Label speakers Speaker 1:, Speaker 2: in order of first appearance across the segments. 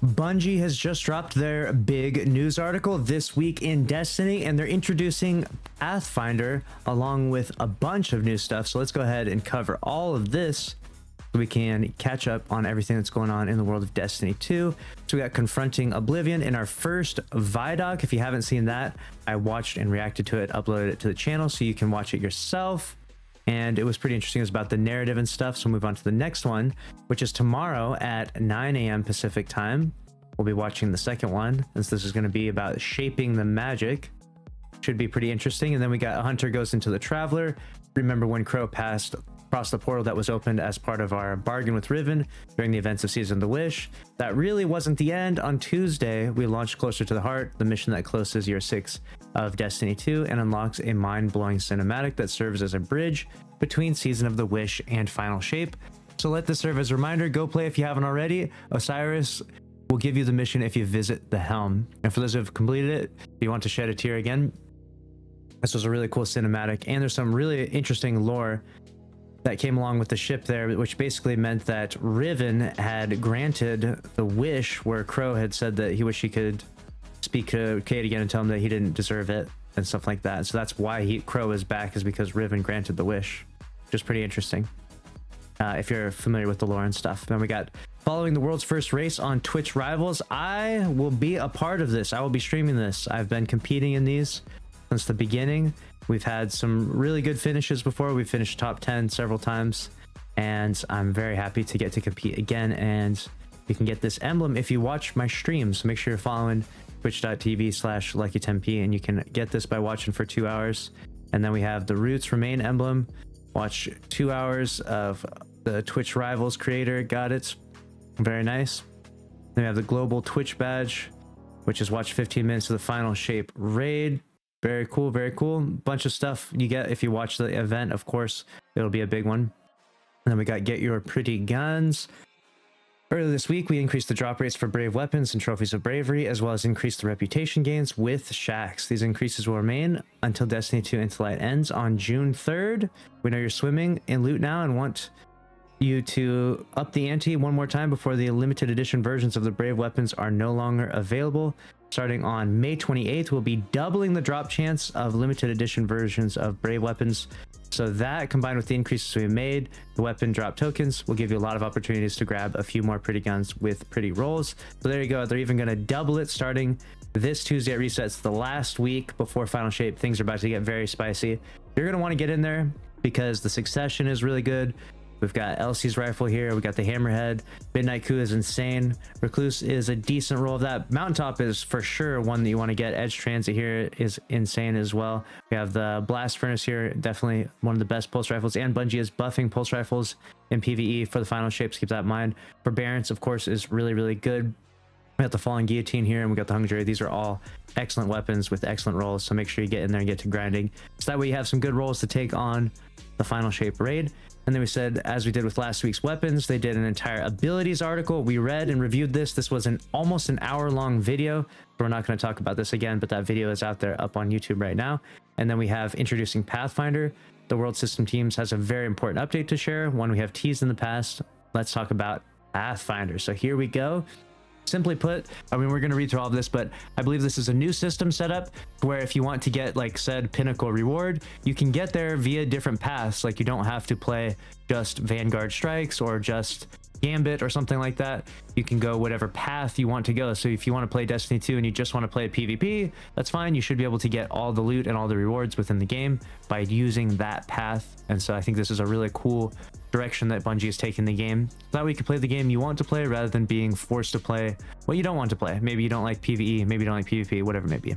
Speaker 1: Bungie has just dropped their big news article this week in Destiny, and they're introducing Pathfinder along with a bunch of new stuff. So let's go ahead and cover all of this so we can catch up on everything that's going on in the world of Destiny 2. So we got Confronting Oblivion in our first Vidoc. If you haven't seen that, I watched and reacted to it, uploaded it to the channel so you can watch it yourself. And it was pretty interesting. It was about the narrative and stuff. So we'll move on to the next one, which is tomorrow at 9 a.m. Pacific time. We'll be watching the second one, as this is going to be about shaping the magic. Should be pretty interesting. And then we got A Hunter Goes into the Traveler. Remember when Crow passed across the portal that was opened as part of our bargain with Riven during the events of Season of the Wish. That really wasn't the end. On Tuesday, we launched Closer to the Heart, the mission that closes year 6 of Destiny 2 and unlocks a mind-blowing cinematic that serves as a bridge between Season of the Wish and Final Shape. So let this serve as a reminder. Go play if you haven't already. Osiris will give you the mission if you visit the Helm. And for those who have completed it, if you want to shed a tear again, this was a really cool cinematic, and there's some really interesting lore that came along with the ship there, which basically meant that Riven had granted the wish where Crow had said that he wished he could speak to Cade again and tell him that he didn't deserve it and stuff like that. So that's why Crow is back, is because Riven granted the wish, which is pretty interesting if you're familiar with the lore and stuff. Then we got Following the World's First Race on Twitch Rivals. I will be a part of this. I will be streaming this. I've been competing in these since the beginning. We've had some really good finishes before. We've finished top 10 several times, and I'm very happy to get to compete again. And you can get this emblem if you watch my streams. So make sure you're following twitch.tv/lucky10p, and you can get this by watching for 2 hours. And then we have the Roots Remain emblem. Watch 2 hours of the Twitch Rivals creator. Got it. Very nice. Then we have the Global Twitch badge, which is watch 15 minutes of the Final Shape raid. Very cool, very cool. Bunch of stuff you get if you watch the event. Of course, it'll be a big one. And then we got Get Your Pretty Guns. Earlier this week, we increased the drop rates for brave weapons and trophies of bravery, as well as increased the reputation gains with shacks. These increases will remain until Destiny 2 Into Light ends on June 3rd. We know you're swimming in loot now and want you to up the ante one more time before the limited edition versions of the brave weapons are no longer available. Starting on May 28th, we'll be doubling the drop chance of limited edition versions of brave weapons. So that, combined with the increases we made, the weapon drop tokens, will give you a lot of opportunities to grab a few more pretty guns with pretty rolls. So there you go. They're even going to double it starting this Tuesday at resets, the last week before Final Shape. Things are about to get very spicy. You're going to want to get in there because the succession is really good. We've got Elsie's rifle here. We got the Hammerhead. Midnight Coup is insane. Recluse is a decent roll of that. Mountaintop is for sure one that you want to get. Edge Transit here is insane as well. We have the Blast Furnace here. Definitely one of the best pulse rifles. And Bungie is buffing pulse rifles in PvE for the Final Shapes. Keep that in mind. Forbearance, of course, is really, really good. We got the Falling Guillotine here, and we got the Hungry. These are all excellent weapons with excellent rolls. So make sure you get in there and get to grinding. So that way you have some good rolls to take on the Final Shape raid. And then we said, as we did with last week's weapons, they did an entire abilities article. We read and reviewed this. This was almost an hour-long video. We're not going to talk about this again, but that video is out there up on YouTube right now. And then we have introducing Pathfinder. The World System Teams has a very important update to share, one we have teased in the past. Let's talk about Pathfinder. So here we go. Simply put, I mean, we're going to read through all of this, but I believe this is a new system setup where if you want to get like said pinnacle reward, you can get there via different paths. Like you don't have to play just Vanguard Strikes or just Gambit or something like that. You can go whatever path you want to go. So if you want to play Destiny 2 and you just want to play PvP, that's fine. You should be able to get all the loot and all the rewards within the game by using that path. And so I think this is a really cool direction that Bungie is taking the game. That way you can play the game you want to play rather than being forced to play what you don't want to play. Maybe you don't like PvE, maybe you don't like PvP, whatever it may be.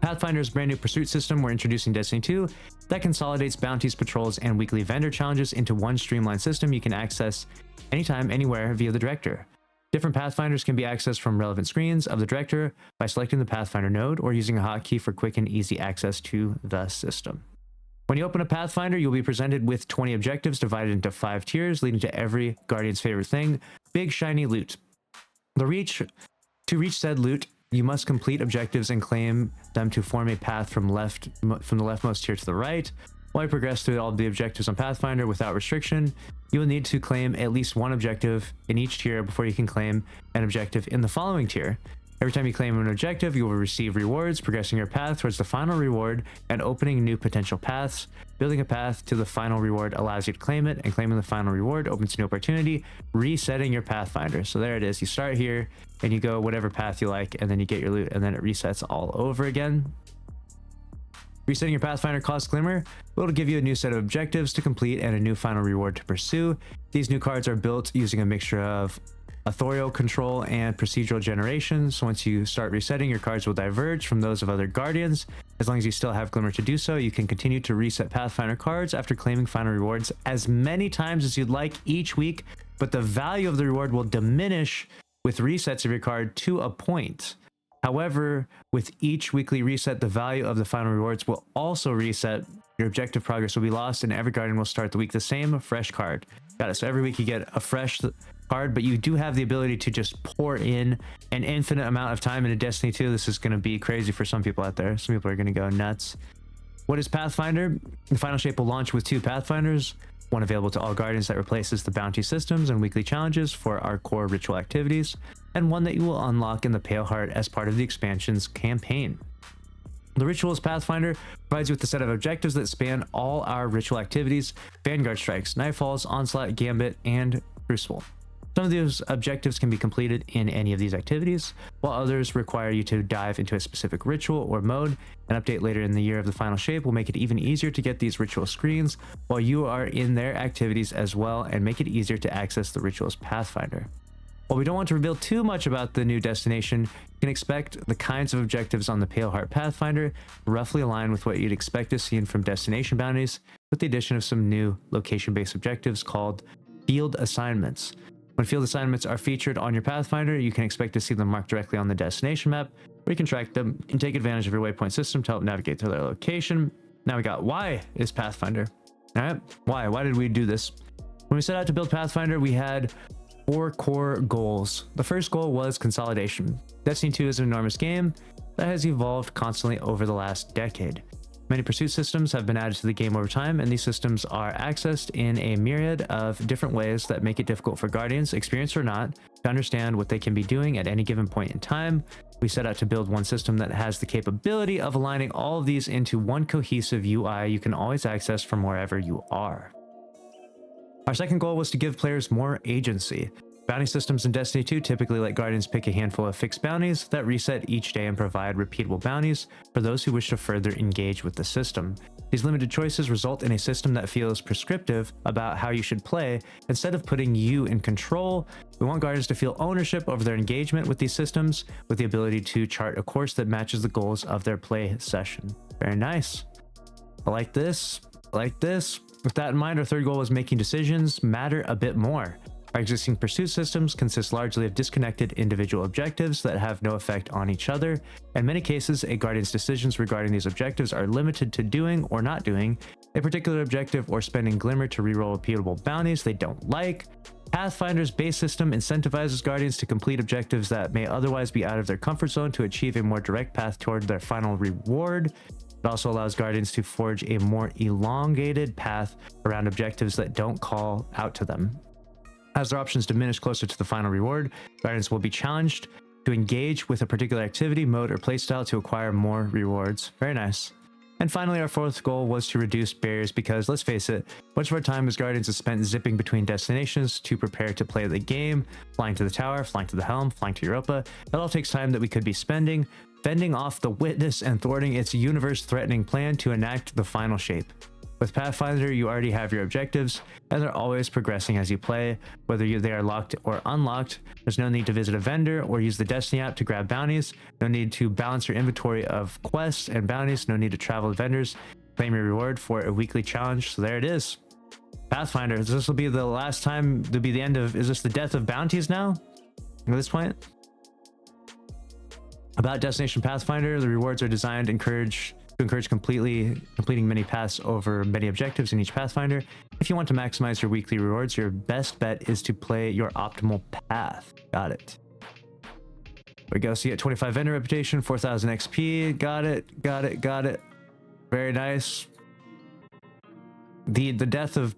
Speaker 1: Pathfinder's brand new pursuit system we're introducing Destiny 2 that consolidates bounties, patrols, and weekly vendor challenges into one streamlined system you can access anytime, anywhere via the director. Different Pathfinders can be accessed from relevant screens of the director by selecting the Pathfinder node or using a hotkey for quick and easy access to the system. When you open a Pathfinder, you'll be presented with 20 objectives divided into 5 tiers, leading to every Guardian's favorite thing, big shiny loot. To reach said loot, you must complete objectives and claim them to form a path from the leftmost tier to the right. While you progress through all of the objectives on Pathfinder without restriction, you will need to claim at least one objective in each tier before you can claim an objective in the following tier. Every time you claim an objective, you will receive rewards, progressing your path towards the final reward and opening new potential paths. Building a path to the final reward allows you to claim it, and claiming the final reward opens a new opportunity, resetting your Pathfinder. So there it is. You start here and you go whatever path you like, and then you get your loot, and then it resets all over again. Resetting your Pathfinder costs Glimmer will give you a new set of objectives to complete and a new final reward to pursue. These new cards are built using a mixture of authorial control and procedural generation. So once you start resetting, your cards will diverge from those of other guardians. As long as you still have Glimmer to do so, you can continue to reset Pathfinder cards after claiming final rewards as many times as you'd like each week, but the value of the reward will diminish with resets of your card to a point. However, with each weekly reset, the value of the final rewards will also reset. Your objective progress will be lost, and every guardian will start the week the same, fresh card. Got it. So every week you get a fresh card, but you do have the ability to just pour in an infinite amount of time into Destiny 2. This is going to be crazy for some people out there. Some people are going to go nuts. What is Pathfinder? The final shape will launch with 2 Pathfinders, one available to all guardians that replaces the bounty systems and weekly challenges for our core ritual activities, and one that you will unlock in the Pale Heart as part of the expansion's campaign. The Rituals Pathfinder provides you with a set of objectives that span all our ritual activities: Vanguard Strikes, Nightfalls, Onslaught, Gambit, and Crucible. Some of those objectives can be completed in any of these activities, while others require you to dive into a specific ritual or mode. An update later in the year of the final shape will make it even easier to get these ritual screens while you are in their activities as well, and make it easier to access the Rituals Pathfinder. While we don't want to reveal too much about the new destination, you can expect the kinds of objectives on the Pale Heart Pathfinder roughly align with what you'd expect to see from destination bounties, with the addition of some new location-based objectives called field assignments. When field assignments are featured on your Pathfinder, you can expect to see them marked directly on the destination map, where you can track them and take advantage of your waypoint system to help navigate to their location. Now we got why is Pathfinder. All right, why did we do this? When we set out to build Pathfinder, we had 4 core goals. The first goal was consolidation. Destiny 2 is an enormous game that has evolved constantly over the last decade. Many pursuit systems have been added to the game over time, and these systems are accessed in a myriad of different ways that make it difficult for Guardians, experienced or not, to understand what they can be doing at any given point in time. We set out to build one system that has the capability of aligning all of these into one cohesive UI you can always access from wherever you are. Our second goal was to give players more agency. Bounty systems in Destiny 2 typically let Guardians pick a handful of fixed bounties that reset each day and provide repeatable bounties for those who wish to further engage with the system. These limited choices result in a system that feels prescriptive about how you should play. Instead of putting you in control, we want Guardians to feel ownership over their engagement with these systems, with the ability to chart a course that matches the goals of their play session. Very nice. I like this. I like this. With that in mind, our third goal was making decisions matter a bit more. Our existing pursuit systems consist largely of disconnected individual objectives that have no effect on each other. In many cases, a Guardian's decisions regarding these objectives are limited to doing or not doing a particular objective or spending Glimmer to reroll repeatable bounties they don't like. Pathfinder's base system incentivizes Guardians to complete objectives that may otherwise be out of their comfort zone to achieve a more direct path toward their final reward. It also allows Guardians to forge a more elongated path around objectives that don't call out to them. As their options diminish closer to the final reward, Guardians will be challenged to engage with a particular activity, mode, or playstyle to acquire more rewards. Very nice. And finally, our fourth goal was to reduce barriers because, let's face it, much of our time as Guardians is spent zipping between destinations to prepare to play the game, flying to the tower, flying to the helm, flying to Europa. It all takes time that we could be spending fending off the Witness and thwarting its universe-threatening plan to enact the final shape. With Pathfinder, you already have your objectives, and they're always progressing as you play. Whether they are locked or unlocked, there's no need to visit a vendor or use the Destiny app to grab bounties, no need to balance your inventory of quests and bounties, no need to travel to vendors, claim your reward for a weekly challenge. So there it is. Pathfinder, this will be the last time, to be the end of, is this the death of bounties now? At this point? About Destination Pathfinder, the rewards are designed to encourage completing many paths over many objectives in each Pathfinder. If you want to maximize your weekly rewards, your best bet is to play your optimal path. Got it. There we go. So you get 25 vendor reputation, 4,000 XP. Got it. Very nice. the death of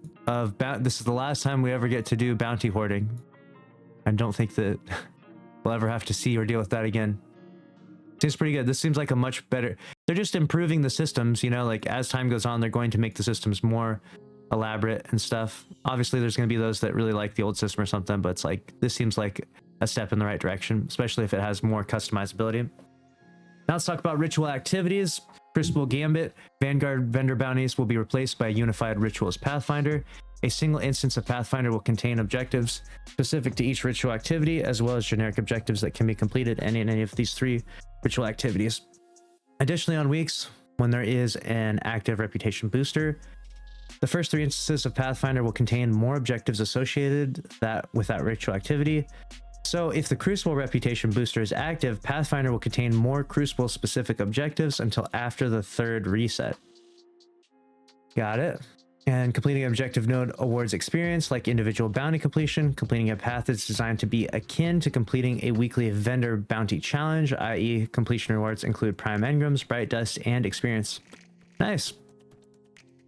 Speaker 1: this is the last time we ever get to do bounty hoarding. I don't think that we'll ever have to see or deal with that again. Seems pretty good. This seems like a much better, they're just improving the systems, you know, like as time goes on, they're going to make the systems more elaborate and stuff. Obviously there's going to be those that really like the old system or something, but it's like, this seems like a step in the right direction, especially if it has more customizability. Now let's talk about ritual activities. Crucible Gambit, Vanguard vendor bounties will be replaced by a unified rituals Pathfinder. A single instance of Pathfinder will contain objectives specific to each ritual activity, as well as generic objectives that can be completed in any of these 3 ritual activities. Additionally, on weeks when there is an active reputation booster, the first 3 instances of Pathfinder will contain more objectives associated with that ritual activity. So if the Crucible reputation booster is active, Pathfinder will contain more Crucible specific objectives until after the 3rd reset. Got it. And completing an objective node awards experience like individual bounty completion. Completing a path is designed to be akin to completing a weekly vendor bounty challenge, i.e. completion rewards include prime engrams, bright dust, and experience. Nice.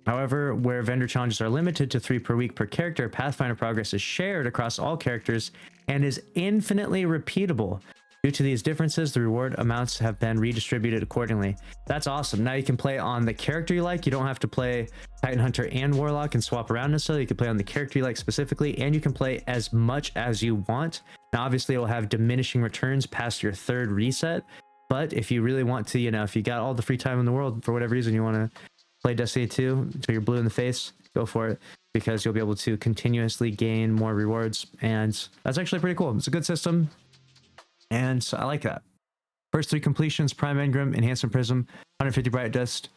Speaker 1: However, where vendor challenges are limited to 3 per week per character, Pathfinder progress is shared across all characters and is infinitely repeatable. Due to these differences, the reward amounts have been redistributed accordingly. That's awesome. Now you can play on the character you like. You don't have to play Titan Hunter and Warlock and swap around necessarily. You can play on the character you like specifically, and you can play as much as you want. Now, obviously, it'll have diminishing returns past your 3rd reset, but if you really want to, you know, if you got all the free time in the world, for whatever reason, you want to play Destiny 2 until you're blue in the face, go for it, because you'll be able to continuously gain more rewards, and that's actually pretty cool. It's a good system, and I like that. First 3 completions: Prime Engram, Enhancement Prism, 150 Bright Dust.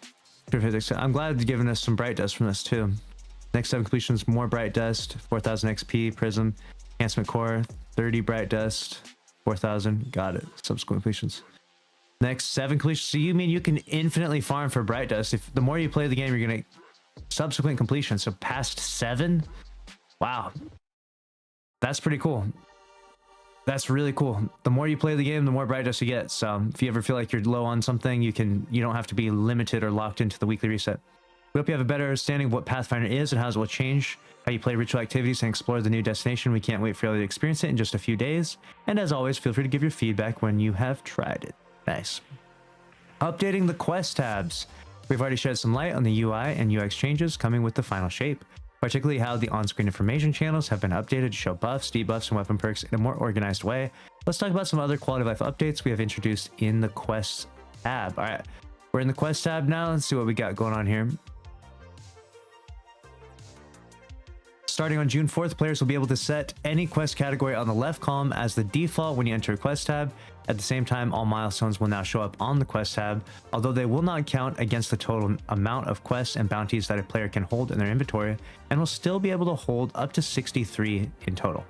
Speaker 1: I'm glad they've given us some Bright Dust from this too. Next 7 completions: more Bright Dust, 4000 XP, Prism, Enhancement Core, 30 Bright Dust, 4000. Got it. Subsequent completions. Next 7 completions. So you mean you can infinitely farm for Bright Dust? If the more you play the game, you're gonna subsequent completion. So past 7. Wow, that's pretty cool. That's really cool. The more you play the game, the more Bright Dust you get. So if you ever feel like you're low on something, you don't have to be limited or locked into the weekly reset. We hope you have a better understanding of what Pathfinder is and how it will change how you play ritual activities and explore the new destination. We can't wait for you to experience it in just a few days. And as always, feel free to give your feedback when you have tried it. Nice. Updating the quest tabs. We've already shed some light on the UI and UX changes coming with the final shape, particularly how the on-screen information channels have been updated to show buffs, debuffs, and weapon perks in a more organized way. Let's talk about some other quality of life updates we have introduced in the quest tab. All right, we're in the quest tab now. Let's see what we got going on here. Starting on June 4th, players will be able to set any quest category on the left column as the default when you enter a quest tab. At the same time, all milestones will now show up on the quest tab, although they will not count against the total amount of quests and bounties that a player can hold in their inventory, and will still be able to hold up to 63 in total.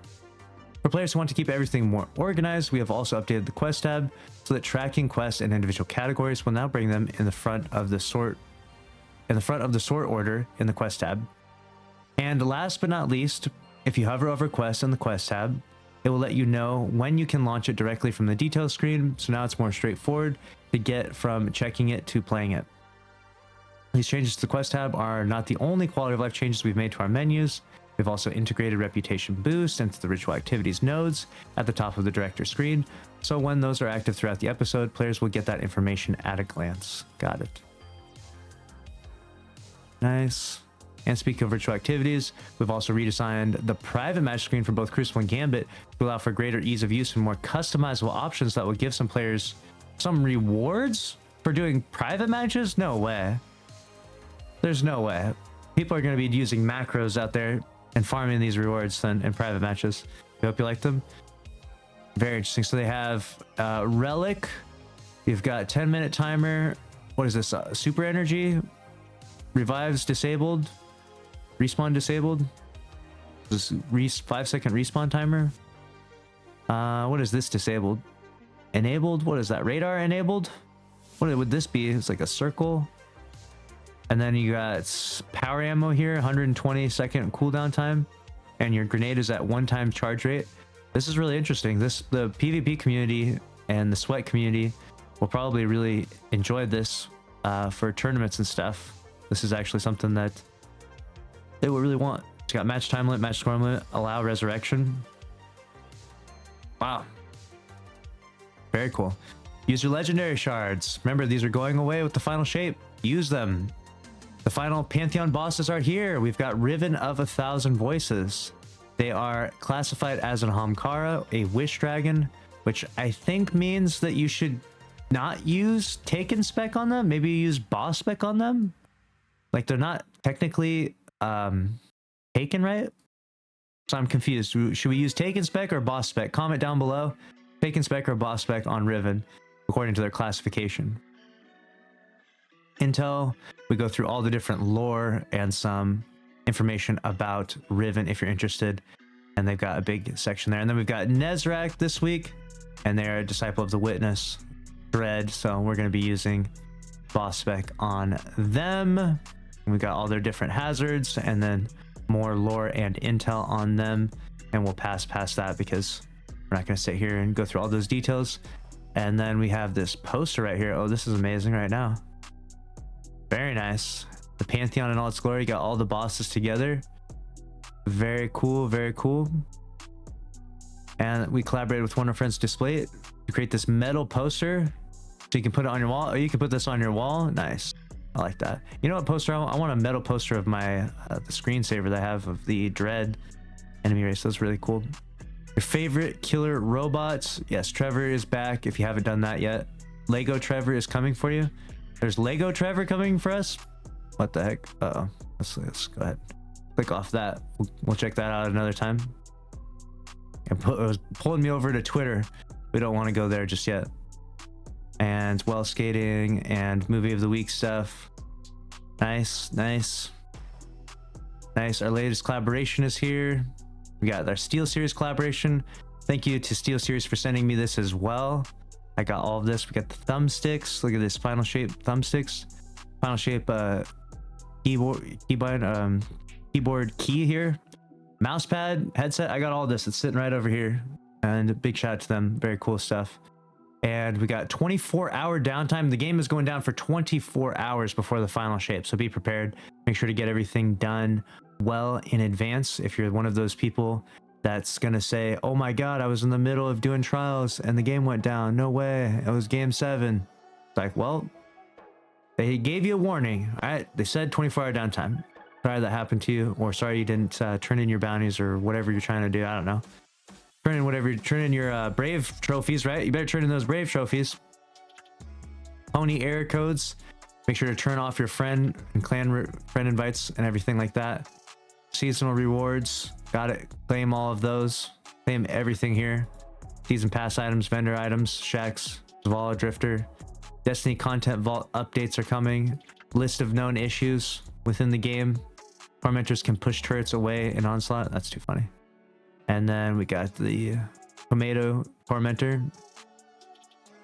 Speaker 1: For players who want to keep everything more organized, we have also updated the quest tab so that tracking quests and individual categories will now bring them in the front of the sort order in the quest tab. And last but not least, if you hover over quests in the quest tab, it will let you know when you can launch it directly from the details screen. So now it's more straightforward to get from checking it to playing it. These changes to the quest tab are not the only quality of life changes we've made to our menus. We've also integrated reputation boost into the ritual activities nodes at the top of the director screen. So when those are active throughout the episode, players will get that information at a glance. Got it. Nice. And speaking of virtual activities, we've also redesigned the private match screen for both Crucible and Gambit to allow for greater ease of use and more customizable options that will give some players some rewards for doing private matches? No way. There's no way. People are going to be using macros out there and farming these rewards in private matches. We hope you like them. Very interesting. So they have Relic. You've got 10-minute timer. What is this? Super energy. Revives disabled. Respawn disabled. This 5-second respawn timer. What is this disabled? Enabled. What is that? Radar enabled. What would this be? It's like a circle. And then you got power ammo here, 120-second cooldown time, and your grenade is at 1-time charge rate. This is really interesting. The PvP community and the sweat community will probably really enjoy this for tournaments and stuff. This is actually something that they will really want. It's got match time limit, match score limit, allow resurrection. Wow. Very cool. Use your legendary shards. Remember, these are going away with the final shape. Use them. The final Pantheon bosses are here. We've got Riven of 1,000 Voices. They are classified as an Hamkara, a Wish Dragon, which I think means that you should not use Taken spec on them. Maybe you use Boss spec on them. Like, they're not technically taken, right? So I'm confused. Should we use Taken spec or Boss spec? Comment down below. Taken spec or Boss spec on Riven, according to their classification. Intel, we go through all the different lore and some information about Riven if you're interested. And they've got a big section there. And then we've got Nezrak this week, and they're a disciple of the Witness Dread. So we're going to be using Boss spec on them. And we've got all their different hazards and then more lore and intel on them. And we'll pass past that because we're not going to sit here and go through all those details. And then we have this poster right here. Oh, this is amazing right now. Very nice. The Pantheon in all its glory. Got all the bosses together. Very cool. Very cool. And we collaborated with one of our friends to display it to create this metal poster so you can put it on your wall. Or you can put this on your wall. Nice. I like that. You know what poster I want? I want a metal poster of my the screensaver that I have of the Dread enemy race. That's really cool. Your favorite killer robots. Yes, Trevor is back if you haven't done that yet. Lego Trevor is coming for you. There's Lego Trevor coming for us. What the heck? Uh-oh. Let's go ahead. Click off that. We'll check that out another time. And it was pulling me over to Twitter. We don't want to go there just yet. And well skating and movie of the week stuff. Nice, nice. Nice. Our latest collaboration is here. We got our Steel Series collaboration. Thank you to Steel Series for sending me this as well. I got all of this. We got the thumbsticks. Look at this final shape thumbsticks. Final shape keyboard key here. Mousepad, headset. I got all this. It's sitting right over here. And a big shout out to them. Very cool stuff. And we got 24-hour downtime. The game is going down for 24 hours before the final shape. So be prepared. Make sure to get everything done well in advance. If you're one of those people that's gonna say, oh my god, I was in the middle of doing trials and the game went down. No way. It was game 7. It's like, well, they gave you a warning. All right. They said 24-hour downtime. Sorry that happened to you, or sorry you didn't turn in your bounties or whatever you're trying to do. I don't know. Turn in your brave trophies, right? You better turn in those brave trophies. Pony error codes. Make sure to turn off your friend and clan friend invites and everything like that. Seasonal rewards. Got it. Claim all of those. Claim everything here. Season pass items, vendor items, Shax, Zavala Drifter. Destiny content vault updates are coming. List of known issues within the game. Tormentors can push turrets away in Onslaught. That's too funny. And then we got the Tomato Tormentor.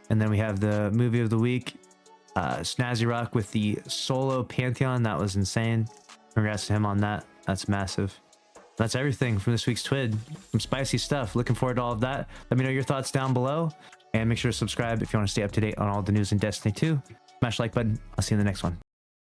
Speaker 1: And then we have the movie of the week. Snazzy Rock with the solo Pantheon. That was insane. Congrats to him on that. That's massive. That's everything from this week's TWID. Some spicy stuff. Looking forward to all of that. Let me know your thoughts down below. And make sure to subscribe if you want to stay up to date on all the news in Destiny 2. Smash the like button. I'll see you in the next one.